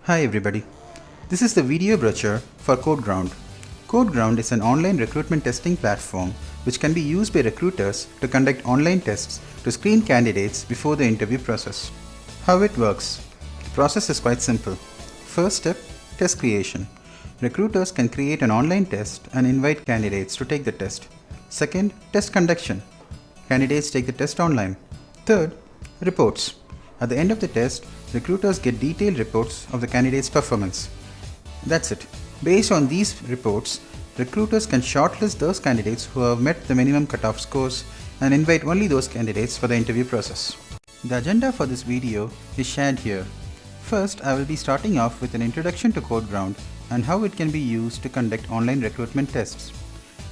Hi everybody. This is the video brochure for CodeGround. CodeGround is an online recruitment testing platform which can be used by recruiters to conduct online tests to screen candidates before the interview process. How it works? The process is quite simple. First step, test creation. Recruiters can create an online test and invite candidates to take the test. Second, test conduction. Candidates take the test online. Third, reports. At the end of the test, recruiters get detailed reports of the candidate's performance. That's it. Based on these reports, recruiters can shortlist those candidates who have met the minimum cutoff scores and invite only those candidates for the interview process. The agenda for this video is shared here. First, I will be starting off with an introduction to CodeGround and how it can be used to conduct online recruitment tests.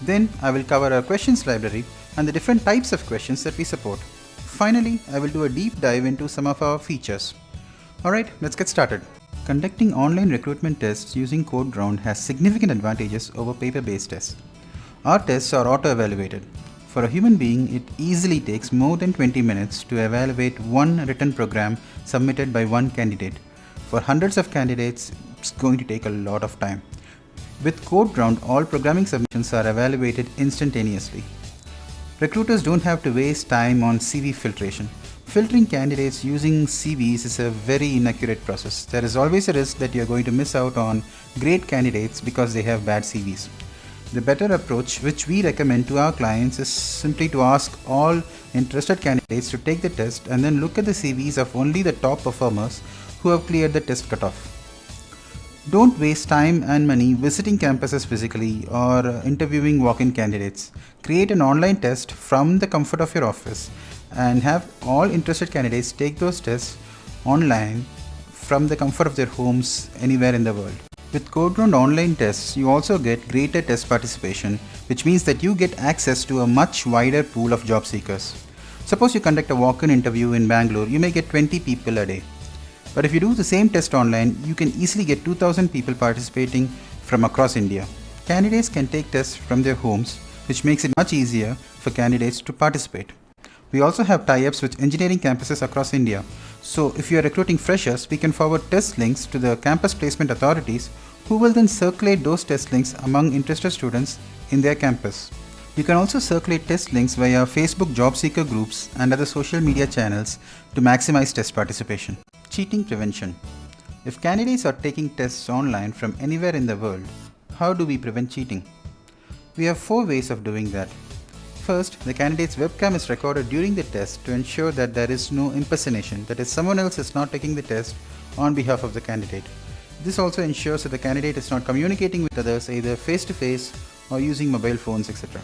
Then, I will cover our questions library and the different types of questions that we support. Finally, I will do a deep dive into some of our features. Alright, let's get started. Conducting online recruitment tests using CodeGround has significant advantages over paper-based tests. Our tests are auto-evaluated. For a human being, it easily takes more than 20 minutes to evaluate one written program submitted by one candidate. For hundreds of candidates, it's going to take a lot of time. With CodeGround, all programming submissions are evaluated instantaneously. Recruiters don't have to waste time on CV filtration. Filtering candidates using CVs is a very inaccurate process. There is always a risk that you are going to miss out on great candidates because they have bad CVs. The better approach, which we recommend to our clients, is simply to ask all interested candidates to take the test and then look at the CVs of only the top performers who have cleared the test cutoff. Don't waste time and money visiting campuses physically or interviewing walk-in candidates. Create an online test from the comfort of your office and have all interested candidates take those tests online from the comfort of their homes anywhere in the world. With CodeGround online tests, you also get greater test participation, which means that you get access to a much wider pool of job seekers. Suppose you conduct a walk-in interview in Bangalore, you may get 20 people a day. But if you do the same test online, you can easily get 2,000 people participating from across India. Candidates can take tests from their homes, which makes it much easier for candidates to participate. We also have tie-ups with engineering campuses across India. So if you are recruiting freshers, we can forward test links to the campus placement authorities who will then circulate those test links among interested students in their campus. You can also circulate test links via Facebook job seeker groups and other social media channels to maximize test participation. Cheating prevention. If candidates are taking tests online from anywhere in the world, how do we prevent cheating? We have 4 ways of doing that. First, the candidate's webcam is recorded during the test to ensure that there is no impersonation, that is, someone else is not taking the test on behalf of the candidate. This also ensures that the candidate is not communicating with others either face-to-face or using mobile phones, etc.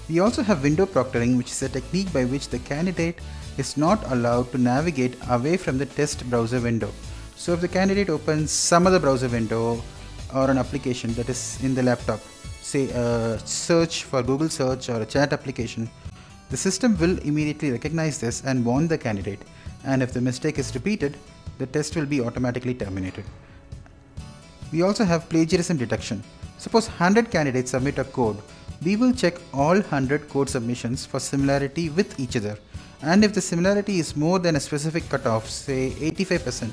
We also have window proctoring, which is a technique by which the candidate is not allowed to navigate away from the test browser window. So if the candidate opens some other browser window or an application that is in the laptop, say a search for Google search or a chat application, the system will immediately recognize this and warn the candidate, and if the mistake is repeated, the test will be automatically terminated. We also have plagiarism detection. Suppose 100 candidates submit a code. We will check all 100 code submissions for similarity with each other, and if the similarity is more than a specific cutoff, say 85%,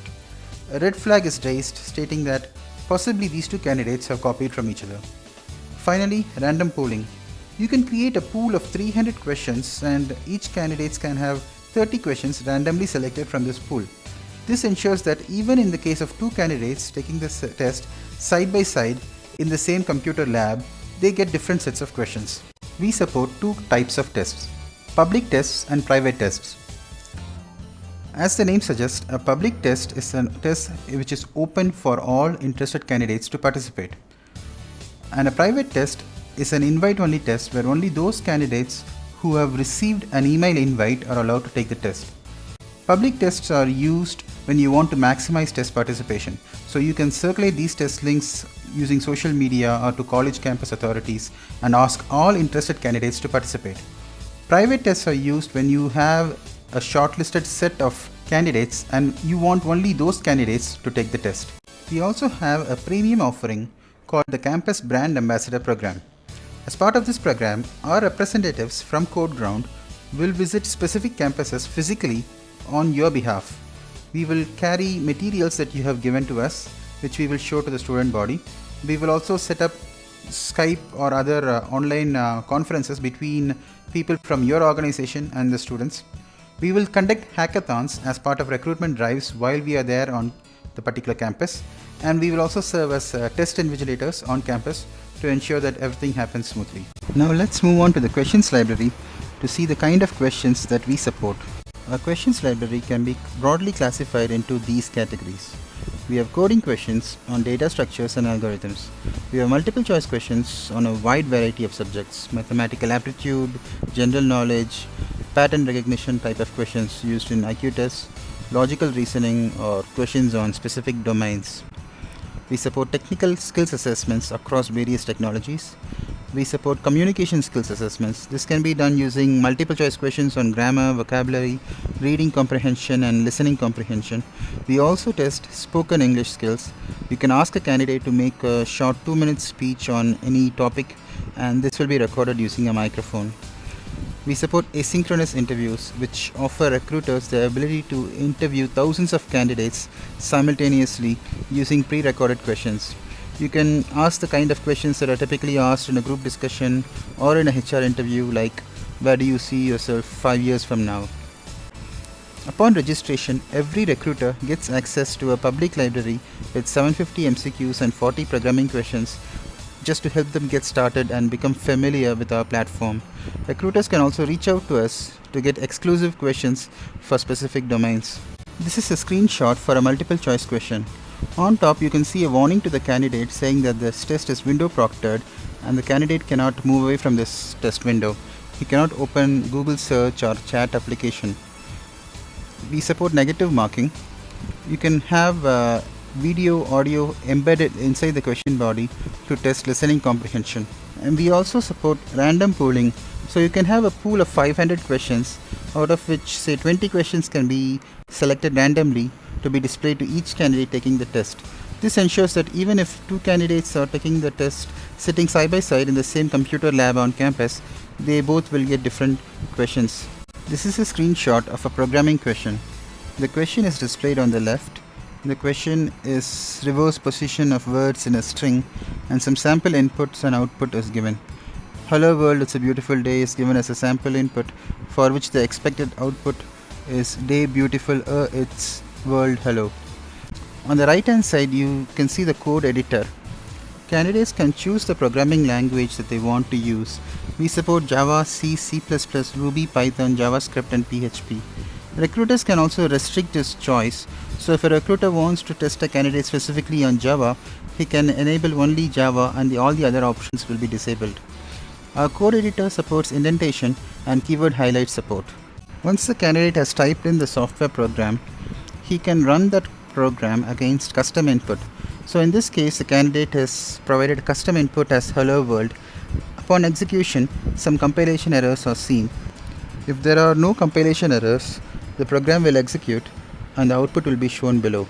a red flag is raised stating that possibly these two candidates have copied from each other. Finally, random polling. You can create a pool of 300 questions and each candidate can have 30 questions randomly selected from this pool. This ensures that even in the case of 2 candidates taking this test side by side in the same computer lab, they get different sets of questions. We support 2 types of tests: public tests and private tests. As the name suggests, a public test is a test which is open for all interested candidates to participate. And a private test is an invite-only test where only those candidates who have received an email invite are allowed to take the test. Public tests are used when you want to maximize test participation. So you can circulate these test links using social media or to college campus authorities and ask all interested candidates to participate. Private tests are used when you have a shortlisted set of candidates and you want only those candidates to take the test. We also have a premium offering called the Campus Brand Ambassador Program. As part of this program, our representatives from CodeGround will visit specific campuses physically on your behalf. We will carry materials that you have given to us, which we will show to the student body. We will also set up Skype or other online conferences between people from your organization and the students. We will conduct hackathons as part of recruitment drives while we are there on the particular campus, and we will also serve as test invigilators on campus to ensure that everything happens smoothly. Now let's move on to the questions library to see the kind of questions that we support. Our questions library can be broadly classified into these categories. We have coding questions on data structures and algorithms. We have multiple choice questions on a wide variety of subjects: mathematical aptitude, general knowledge, pattern recognition type of questions used in IQ tests, logical reasoning, or questions on specific domains. We support technical skills assessments across various technologies. We support communication skills assessments. This can be done using multiple choice questions on grammar, vocabulary, reading comprehension, and listening comprehension. We also test spoken English skills. You can ask a candidate to make a short 2-minute speech on any topic, and this will be recorded using a microphone. We support asynchronous interviews, which offer recruiters the ability to interview thousands of candidates simultaneously using pre-recorded questions. You can ask the kind of questions that are typically asked in a group discussion or in a HR interview, like, where do you see yourself 5 years from now? Upon registration, every recruiter gets access to a public library with 750 MCQs and 40 programming questions just to help them get started and become familiar with our platform. Recruiters can also reach out to us to get exclusive questions for specific domains. This is a screenshot for a multiple choice question. On top, you can see a warning to the candidate saying that this test is window proctored and the candidate cannot move away from this test window. He cannot open Google search or chat application. We support negative marking. You can have video, audio embedded inside the question body to test listening comprehension. And we also support random pooling. So you can have a pool of 500 questions, out of which say 20 questions can be selected randomly to be displayed to each candidate taking the test. This ensures that even if two candidates are taking the test sitting side by side in the same computer lab on campus, they both will get different questions. This is a screenshot of a programming question. The question is displayed on the left. The question is reverse position of words in a string, and some sample inputs and output is given. Hello world, it's a beautiful day is given as a sample input, for which the expected output is day beautiful, it's world hello. On the right hand side, you can see the code editor. Candidates can choose the programming language that they want to use. We support Java, C, C++, Ruby, Python, JavaScript, and PHP. Recruiters can also restrict this choice. So if a recruiter wants to test a candidate specifically on Java, he can enable only Java and all the other options will be disabled. Our code editor supports indentation and keyword highlight support. Once the candidate has typed in the software program, he can run that program against custom input. So in this case, the candidate has provided custom input as hello world. Upon execution, some compilation errors are seen. If there are no compilation errors, the program will execute and the output will be shown below.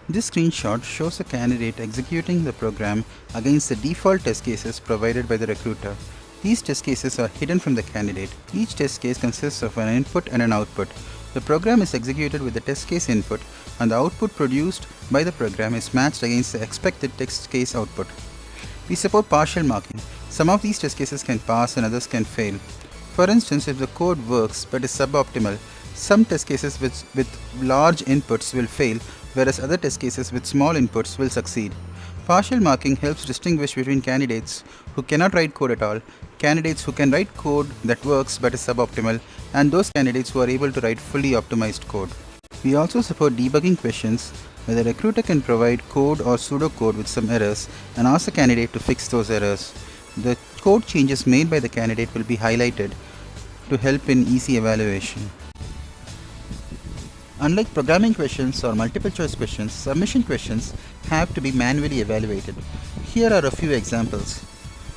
This screenshot shows a candidate executing the program against the default test cases provided by the recruiter. These test cases are hidden from the candidate. Each test case consists of an input and an output. The program is executed with the test case input, and the output produced by the program is matched against the expected test case output. We support partial marking. Some of these test cases can pass and others can fail. For instance, if the code works but is suboptimal, some test cases with large inputs will fail, whereas other test cases with small inputs will succeed. Partial marking helps distinguish between candidates who cannot write code at all, candidates who can write code that works but is suboptimal, and those candidates who are able to write fully optimized code. We also support debugging questions where the recruiter can provide code or pseudocode with some errors and ask the candidate to fix those errors. The code changes made by the candidate will be highlighted to help in easy evaluation. Unlike programming questions or multiple choice questions, submission questions have to be manually evaluated. Here are a few examples.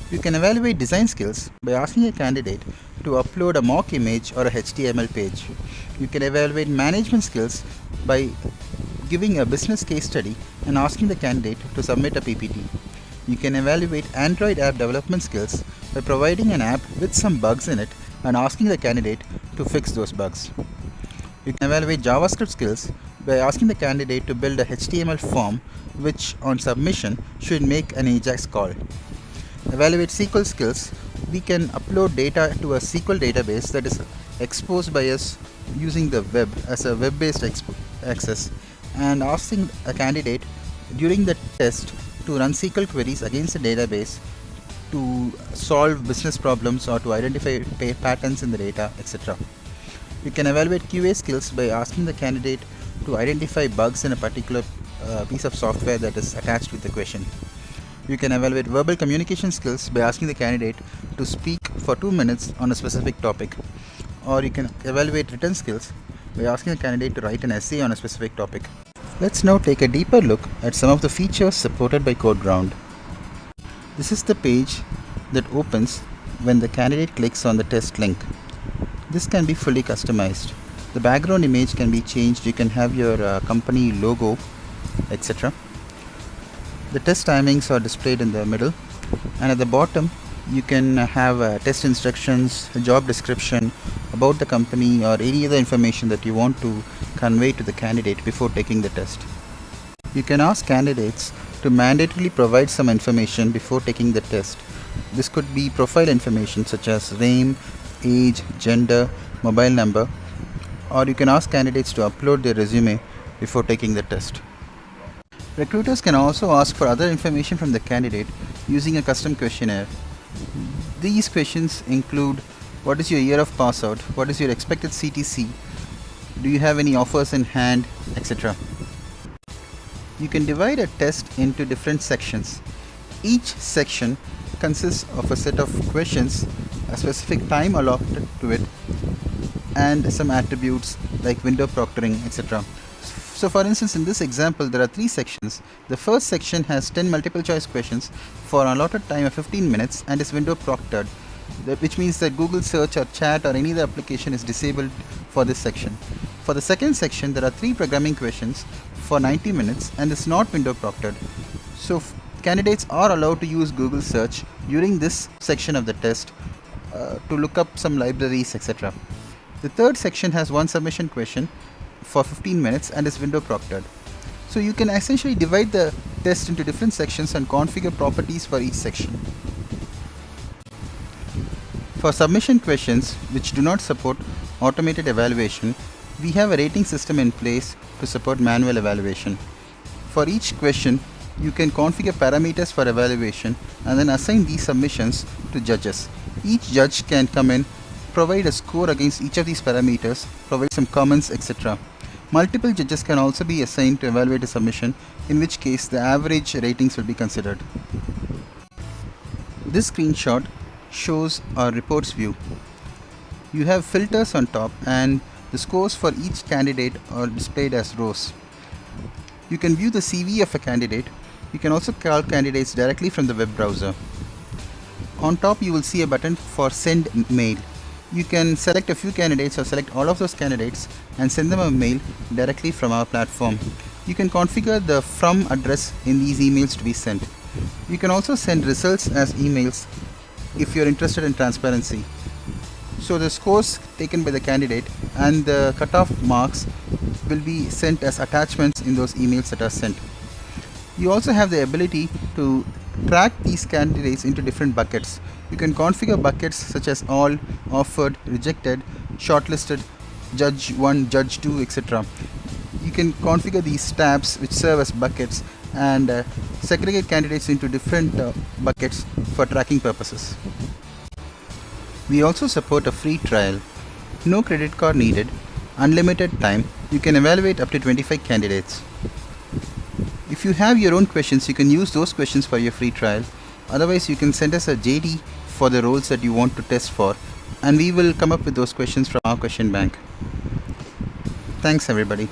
You can evaluate design skills by asking a candidate to upload a mock image or a HTML page. You can evaluate management skills by giving a business case study and asking the candidate to submit a PPT. You can evaluate Android app development skills by providing an app with some bugs in it and asking the candidate to fix those bugs. You can evaluate JavaScript skills by asking the candidate to build a HTML form which on submission should make an AJAX call. Evaluate SQL skills. We can upload data to a SQL database that is exposed by us using the web as a web-based access, and asking a candidate during the test to run SQL queries against the database to solve business problems or to identify patterns in the data, etc. You can evaluate QA skills by asking the candidate to identify bugs in a particular piece of software that is attached with the question. You can evaluate verbal communication skills by asking the candidate to speak for 2 minutes on a specific topic. Or you can evaluate written skills by asking the candidate to write an essay on a specific topic. Let's now take a deeper look at some of the features supported by CodeGround. This is the page that opens when the candidate clicks on the test link. This can be fully customized. The background image can be changed. You can have your company logo, etc. The test timings are displayed in the middle, and at the bottom you can have test instructions, a job description about the company, or any other information that you want to convey to the candidate before taking the test. You can ask candidates to mandatorily provide some information before taking the test. This could be profile information such as name, age, gender, mobile number, or you can ask candidates to upload their resume before taking the test. Recruiters can also ask for other information from the candidate using a custom questionnaire. These questions include: what is your year of pass out, what is your expected CTC, do you have any offers in hand, etc. You can divide a test into different sections. Each section consists of a set of questions, a specific time allotted to it, and some attributes like window proctoring, etc. So for instance, in this example, there are 3 sections. The first section has 10 multiple choice questions for an allotted time of 15 minutes and is window proctored, which means that Google search or chat or any other application is disabled for this section. For the second section, there are 3 programming questions for 90 minutes and is not window proctored. So candidates are allowed to use Google search during this section of the test to look up some libraries, etc. The third section has 1 submission question for 15 minutes and is window proctored. So you can essentially divide the test into different sections and configure properties for each section. For submission questions which do not support automated evaluation, we have a rating system in place to support manual evaluation. For each question, you can configure parameters for evaluation and then assign these submissions to judges. Each judge can come in, provide a score against each of these parameters, provide some comments, etc. Multiple judges can also be assigned to evaluate a submission, in which case the average ratings will be considered. This screenshot shows our reports view. You have filters on top and the scores for each candidate are displayed as rows. You can view the CV of a candidate. You can also call candidates directly from the web browser. On top you will see a button for send mail. You can select a few candidates or select all of those candidates and send them a mail directly from our platform. You can configure the from address in these emails to be sent. You can also send results as emails if you're interested in transparency. So the scores taken by the candidate and the cutoff marks will be sent as attachments in those emails that are sent. You also have the ability to track these candidates into different buckets. You can configure buckets such as all, offered, rejected, shortlisted, judge 1, judge 2, etc. You can configure these tabs which serve as buckets and segregate candidates into different buckets for tracking purposes. We also support a free trial. No credit card needed, unlimited time. You can evaluate up to 25 candidates. If you have your own questions, you can use those questions for your free trial. Otherwise, you can send us a JD for the roles that you want to test for, and we will come up with those questions from our question bank. Thanks everybody.